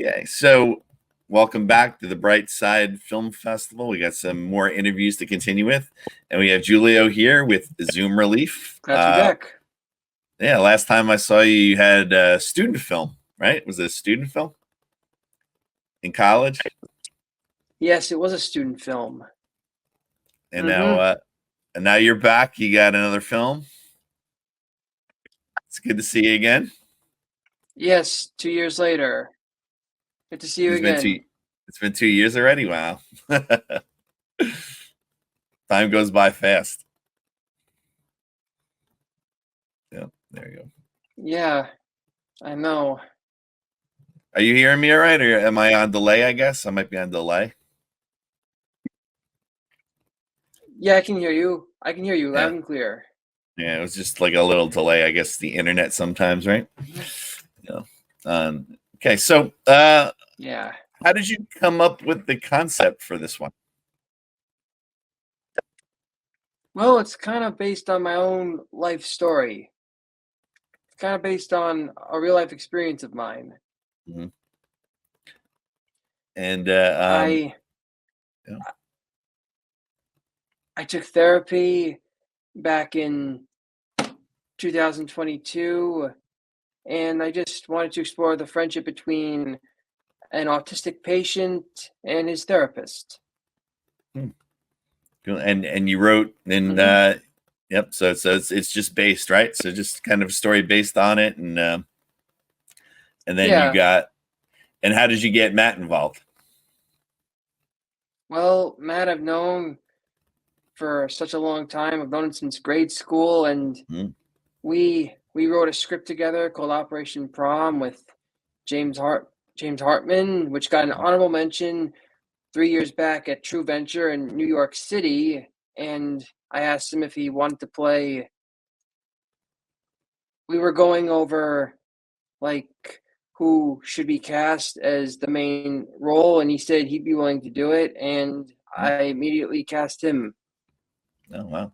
Okay, so welcome back to the Bright Side Film Festival. We got some more interviews to continue with, and we have Julio here with Zoom Relief. Glad to be back. Yeah, last time I saw you, you had a student film, right? Was it a student film in college? Yes, it was a student film. And now you're back. You got another film. It's good to see you again. Yes, 2 years later. Good to see you again. It's been 2 years already. Wow. Time goes by fast. Yeah, there you go. Yeah, I know. Are you hearing me all right, or am I on delay? I guess I might be on delay. Yeah, I can hear you. I can hear you loud and clear. Yeah, it was just like a little delay. I guess the internet sometimes, right? Yeah. Okay, so yeah. How did you come up with the concept for this one? Well, it's kind of based on my own life story. It's kind of based on a real life experience of mine. Mm-hmm. And I took therapy back in 2022, and I just wanted to explore the friendship between an autistic patient and his therapist. And you wrote and yep. So it's just based, right? So just kind of a story based on it, and then you got. And how did you get Matt involved? Well, Matt, I've known for such a long time. I've known him since grade school, and we wrote a script together called Operation Prom with James Hartman, which got an honorable mention 3 years back at True Venture in New York City. And I asked him if he wanted to play. We were going over like who should be cast as the main role, and he said he'd be willing to do it, and I immediately cast him. Oh wow!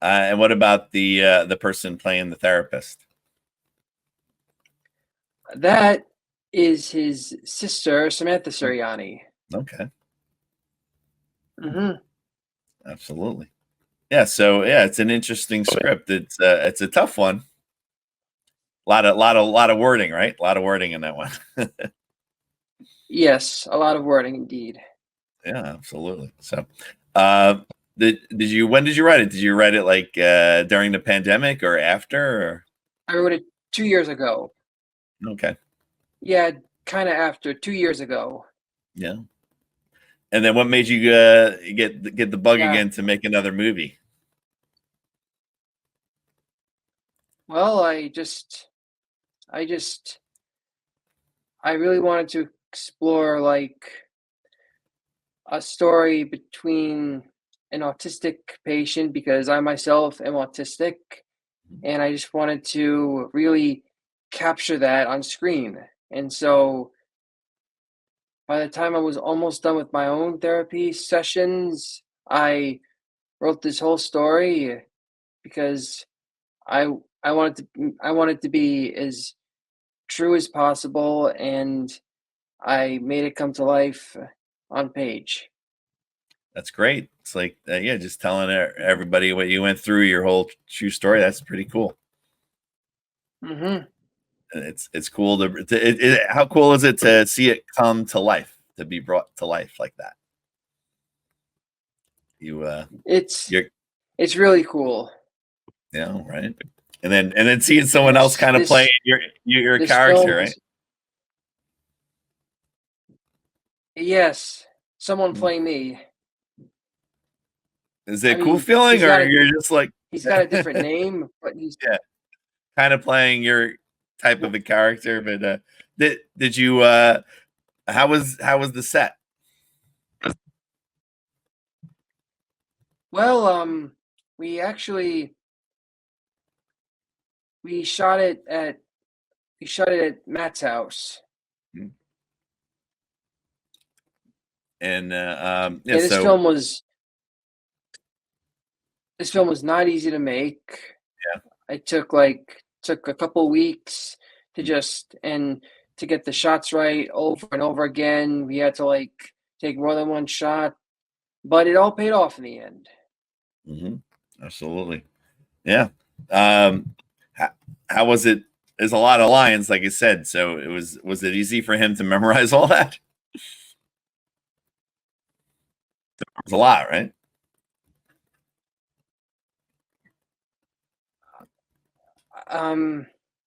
And what about the person playing the therapist? That is his sister, Samantha Suriani. Okay. Mm-hmm. Absolutely. Yeah. So yeah, it's an interesting script. It's a tough one. A lot of wording, right? A lot of wording in that one. Yes, a lot of wording indeed. Yeah, absolutely. So, when did you write it? Did you write it like during the pandemic or after? Or? I wrote it 2 years ago. Okay. Yeah, kind of after 2 years ago. Yeah. And then what made you get the bug again to make another movie? Well, I really wanted to explore like a story between an autistic patient, because I myself am autistic, and I just wanted to really capture that on screen. And so by the time I was almost done with my own therapy sessions, I wrote this whole story because I wanted to be as true as possible, and I made it come to life on page. That's great. It's like just telling everybody what you went through, your whole true story. That's pretty cool. Mm-hmm. It's cool how cool is it to see it come to life, to be brought to life like that? It's really cool. Yeah, right. And then seeing someone else kind of playing your character, right? Yes, someone playing me. Is it a cool feeling, or you're just like he's got a different name, but he's kind of playing your type of a character? But did you how was the set? Well, we shot it at Matt's house. And this film was not easy to make. Yeah. It took a couple weeks to to get the shots right over and over again. We had to like take more than one shot, but it all paid off in the end. Absolutely. Yeah. How was it? There's a lot of lines, like I said. So was it easy for him to memorize all that? It was a lot, right?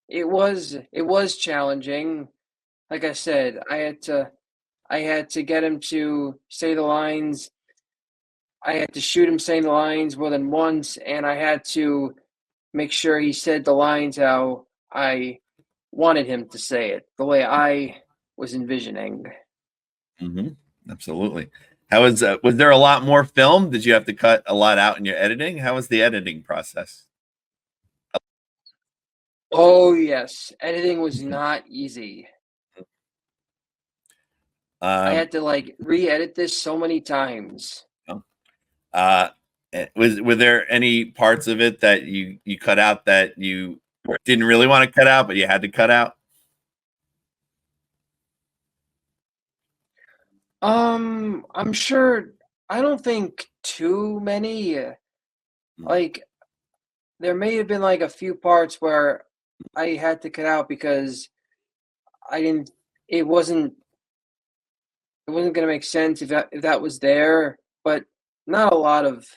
It was challenging. Like I said, I had to get him to say the lines. I had to shoot him saying the lines more than once, and I had to make sure he said the lines how I wanted him to say it, the way I was envisioning. Absolutely. How was there a lot more film? Did you have to cut a lot out in your editing? How was the editing process? Oh yes, editing was not easy. I had to like re-edit this so many times. Were there any parts of it that you cut out that you didn't really want to cut out, but you had to cut out? I'm sure. I don't think too many. Like there may have been like a few parts where I had to cut out because I didn't. It wasn't. It wasn't gonna make sense if that was there. But not a lot of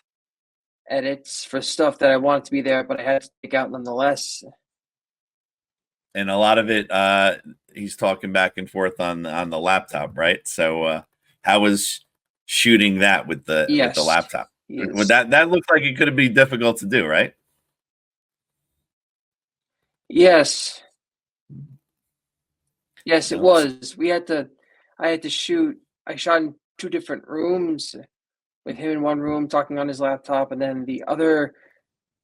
edits for stuff that I wanted to be there, but I had to take out nonetheless. And a lot of it, he's talking back and forth on the laptop, right? So, how was shooting that with the Yes, laptop? Would yes, that looked like it could be difficult to do, right? yes, yes. It No. was. We had to. I had to shoot. I shot in two different rooms with him in one room talking on his laptop, and then the other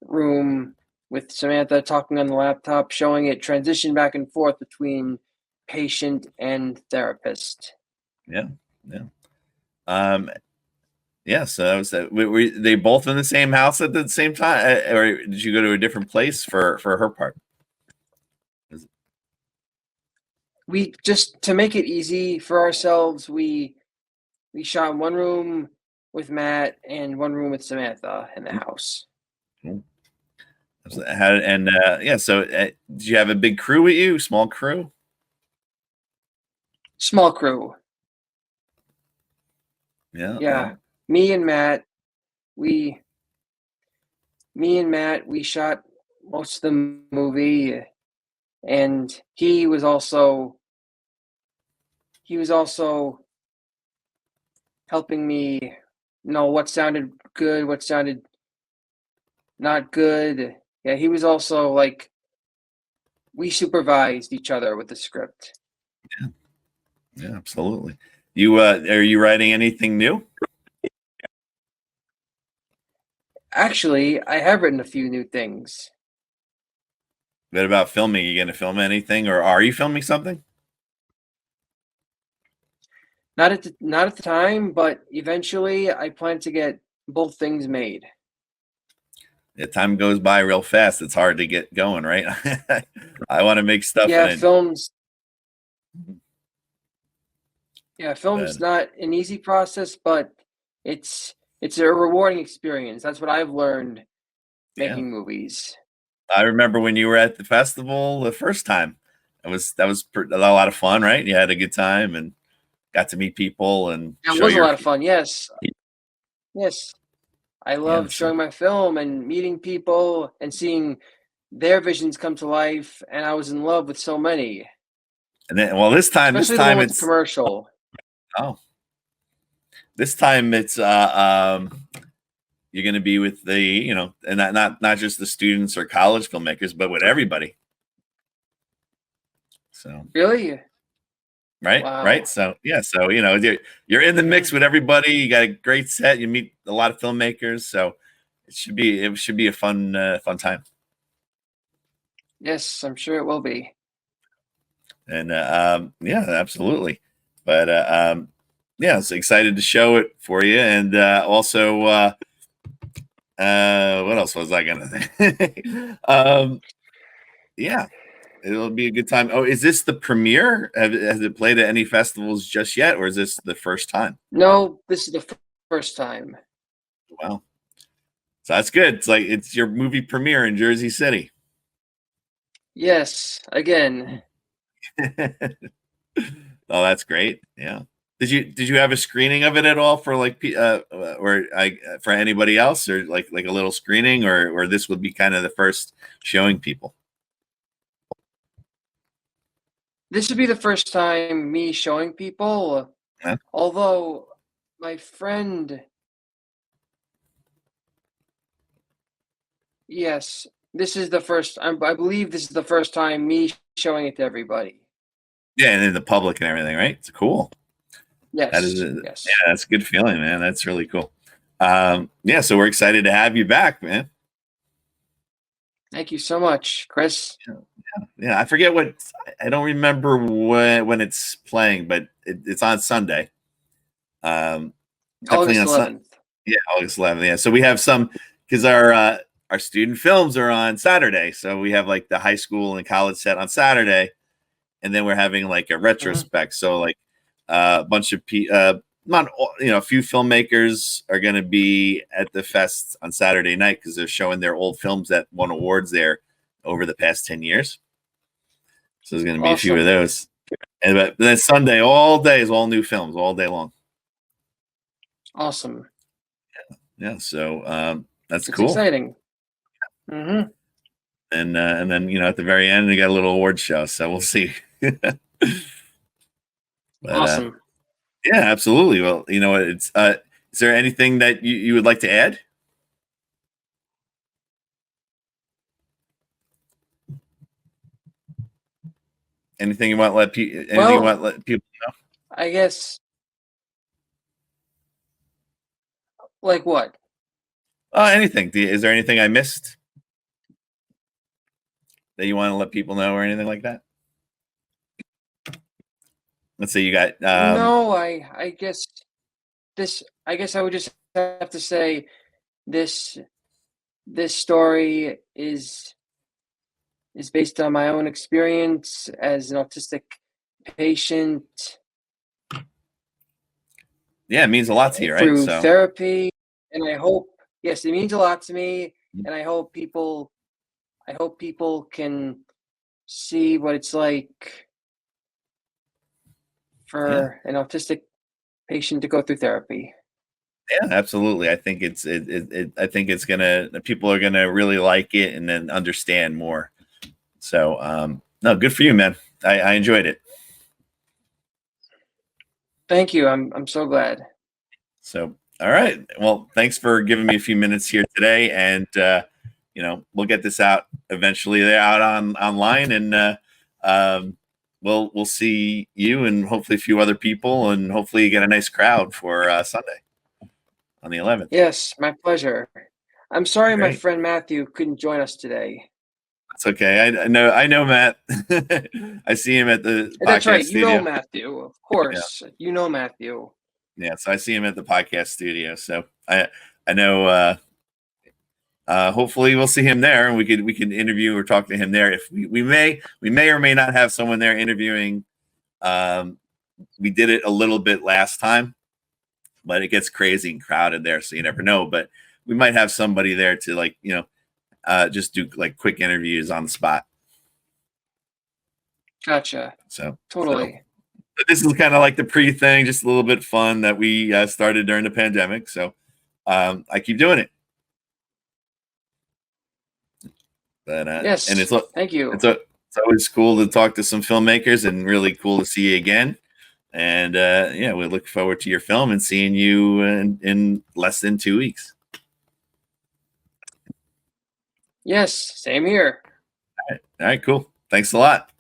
room with Samantha talking on the laptop, showing it transition back and forth between patient and therapist. Yeah, yeah. Yeah, so that was that. Were they both in the same house at the same time, or did you go to a different place for her part? We just to make it easy for ourselves, we shot in one room with Matt and one room with Samantha in the house. Cool. And yeah, so did you have a big crew with you? Small crew? Small crew. Yeah. Yeah. Me and Matt, we we shot most of the movie, and he was also helping me know what sounded good, what sounded not good. Yeah, he was also like we supervised each other with the script. Yeah, absolutely. You are you writing anything new? Actually, I have written a few new things. What about filming? You going to film anything, or are you filming something? Not at the time, but eventually I plan to get both things made. Yeah, time goes by real fast. It's hard to get going, right? I want to make stuff Yeah, and films it, yeah, but film's not an easy process, but it's it's a rewarding experience. That's what I've learned yeah. making movies. I remember when you were at the festival the first time. That was a lot of fun, right? You had a good time and got to meet people and It show was a your lot of fun. Yes. Yes. I yeah. love So showing my film and meeting people and seeing their visions come to life, and I was in love with so many, and then well, this especially the one time with the it's commercial. oh, this time it's you're going to be with the and not just the students or college filmmakers, but with everybody. So Really? right. Wow. So yeah, so you're in the mix with everybody. You got a great set. You meet a lot of filmmakers, so it should be a fun time. Yes, I'm sure it will be. And yeah, absolutely. But yeah, so excited to show it for you, and also what else was I gonna say? Yeah. It'll be a good time. Oh, is this the premiere? Has it played at any festivals just yet, or is this the first time? No, this is the first time. Wow. So that's good. It's like it's your movie premiere in Jersey City. Yes, again. Oh, that's great. Yeah. Did you have a screening of it at all for like or for anybody else, or like a little screening, or this would be kind of the first showing people? This would be the first time me showing people. Huh? Although my friend, yes, this is the first. I believe this is the first time me showing it to everybody. Yeah, and then the public and everything, right? It's cool. That is, Yes, yes. yeah, that's a good feeling, man. That's really cool. Yeah, so we're excited to have you back, man. Thank you so much, Chris. Yeah, I forget I don't remember when it's playing, but it's on Sunday. Definitely August on Sunday. 11th. Yeah, August 11th. Yeah, so we have some because our student films are on Saturday, so we have like the high school and college set on Saturday, and then we're having like a retrospect. So like a bunch of not a few filmmakers are going to be at the fest on Saturday night because they're showing their old films that won awards there over the past 10 years. So there's going to be a few of those. And but then Sunday all day is all new films all day long. Awesome. Yeah. So that's It's cool. exciting. Mm-hmm. And then at the very end they got a little award show. So we'll see. But, awesome. Yeah, absolutely. Well, it's is there anything that you would like to add? Anything you want to let people know? I guess like what? Anything. Is there anything I missed that you want to let people know or anything like that? Let's say you got no, I guess I would just have to say this story is based on my own experience as an autistic patient. Yeah, it means a lot to you, right? Through therapy, and I hope it means a lot to me, and I hope people can see what it's like for an autistic patient to go through therapy. Yeah, absolutely. I think I think people are gonna really like it and then understand more. So no, good for you, man. I enjoyed it. Thank you. I'm so glad. So all right. Well, thanks for giving me a few minutes here today, and we'll get this out eventually. They're out online, and we'll see you and hopefully a few other people, and hopefully you get a nice crowd for Sunday on the 11th. Yes, my pleasure. I'm sorry Great. my friend Matthew couldn't join us today. It's okay. I know Matt. I see him at the That's podcast right. studio. You know Matthew, of course. Yeah. You know Matthew. Yeah, so I see him at the podcast studio. So I know. Hopefully we'll see him there, and we can interview or talk to him there. If we may or may not have someone there interviewing. We did it a little bit last time, but it gets crazy and crowded there, so you never know. But we might have somebody there to just do like quick interviews on the spot. Gotcha. So totally. But this is kind of like the pre-thing, just a little bit fun that we started during the pandemic. So I keep doing it. But yes, and thank you. It's always cool to talk to some filmmakers, and really cool to see you again. And yeah, we look forward to your film and seeing you in less than 2 weeks. Yes, same here. All right, cool. Thanks a lot.